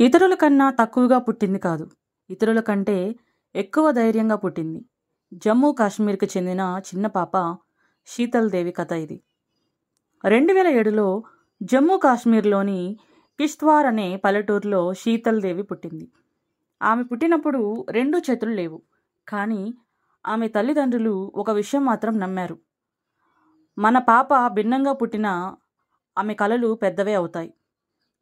ఇతరుల కన్నా తక్కువగా పుట్టింది కాదు, ఇతరుల కంటే ఎక్కువ ధైర్యంగా పుట్టింది. జమ్మూ కాశ్మీర్కి చెందిన చిన్న పాప శీతల్ దేవి కథ ఇది. 2007లో జమ్మూ కాశ్మీర్లోని కిష్త్వార్ అనే పల్లెటూరులో శీతల్ దేవి పుట్టింది. ఆమె పుట్టినప్పుడు 2 చేతులు లేవు. కానీ ఆమె తల్లిదండ్రులు ఒక విషయం మాత్రం నమ్మారు. మన పాప భిన్నంగా పుట్టినా ఆమె కలలు పెద్దవే అవుతాయి.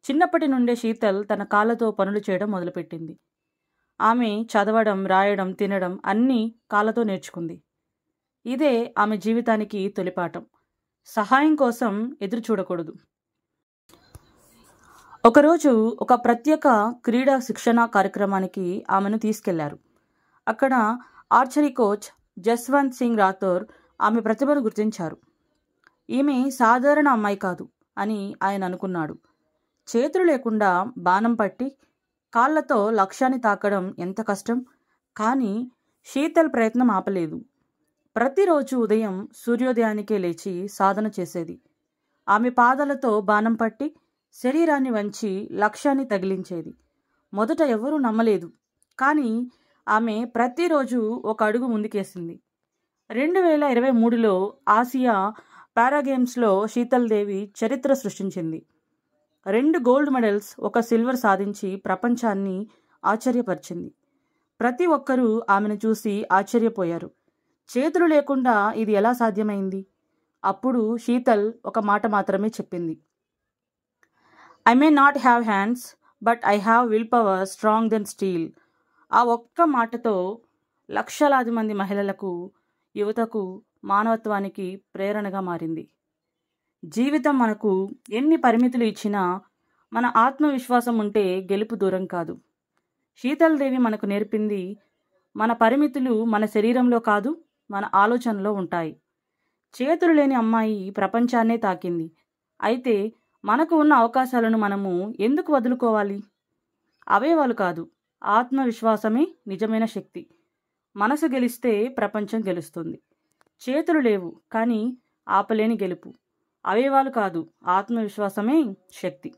చిన్నప్పటి నుండే శీతల్ తన కాళ్ళతో పనులు చేయడం మొదలుపెట్టింది. ఆమె చదవడం, రాయడం, తినడం అన్నీ కాళ్ళతో నేర్చుకుంది. ఇదే ఆమె జీవితానికి తొలిపాఠం. సహాయం కోసం ఎదురు చూడకూడదు. ఒకరోజు ఒక ప్రత్యేక క్రీడా శిక్షణ కార్యక్రమానికి ఆమెను తీసుకెళ్లారు. అక్కడ ఆర్చరీ కోచ్ జస్వంత్ సింగ్ రాథోర్ ఆమె ప్రతిభను గుర్తించారు. ఈమె సాధారణ అమ్మాయి కాదు అని ఆయన అనుకున్నాడు. చేతులు లేకుండా బాణం పట్టి కాళ్లతో లక్ష్యాన్ని తాకడం ఎంత కష్టం. కానీ శీతల్ ప్రయత్నం ఆపలేదు. ప్రతిరోజు ఉదయం సూర్యోదయానికే లేచి సాధన చేసేది. ఆమె పాదాలతో బాణం పట్టి శరీరాన్ని వంచి లక్ష్యాన్ని తగిలించేది. మొదట ఎవరూ నమ్మలేదు. కానీ ఆమె ప్రతిరోజు ఒక అడుగు ముందుకేసింది. 2023లో ఆసియా పారాగేమ్స్లో శీతల్ దేవి చరిత్ర సృష్టించింది. 2 గోల్డ్ మెడల్స్, 1 సిల్వర్ సాధించి ప్రపంచాన్ని ఆశ్చర్యపరిచింది. ప్రతి ఒక్కరూ ఆమెను చూసి ఆశ్చర్యపోయారు. చేతులు లేకుండా ఇది ఎలా సాధ్యమైంది? అప్పుడు శీతల్ ఒక మాట మాత్రమే చెప్పింది. I may not have hands, but I have will power strong than steel. ఆ ఒక్క మాటతో లక్షలాది మంది మహిళలకు, యువతకు, మానవత్వానికి ప్రేరణగా మారింది. జీవితం మనకు ఎన్ని పరిమితులు ఇచ్చినా మన ఆత్మవిశ్వాసం ఉంటే గెలుపు దూరం కాదు. శీతల్ దేవి మనకు నేర్పింది, మన పరిమితులు మన శరీరంలో కాదు, మన ఆలోచనలో ఉంటాయి. చేతులు లేని అమ్మాయి ప్రపంచాన్నే తాకింది. అయితే మనకు ఉన్న అవకాశాలను మనము ఎందుకు వదులుకోవాలి? అవయవాలు కాదు, ఆత్మవిశ్వాసమే నిజమైన శక్తి. మనసు గెలిస్తే ప్రపంచం గెలుస్తుంది. చేతులు లేవు కానీ ఆపలేని గెలుపు. అవయవాలు కాదు, ఆత్మవిశ్వాసమే శక్తి.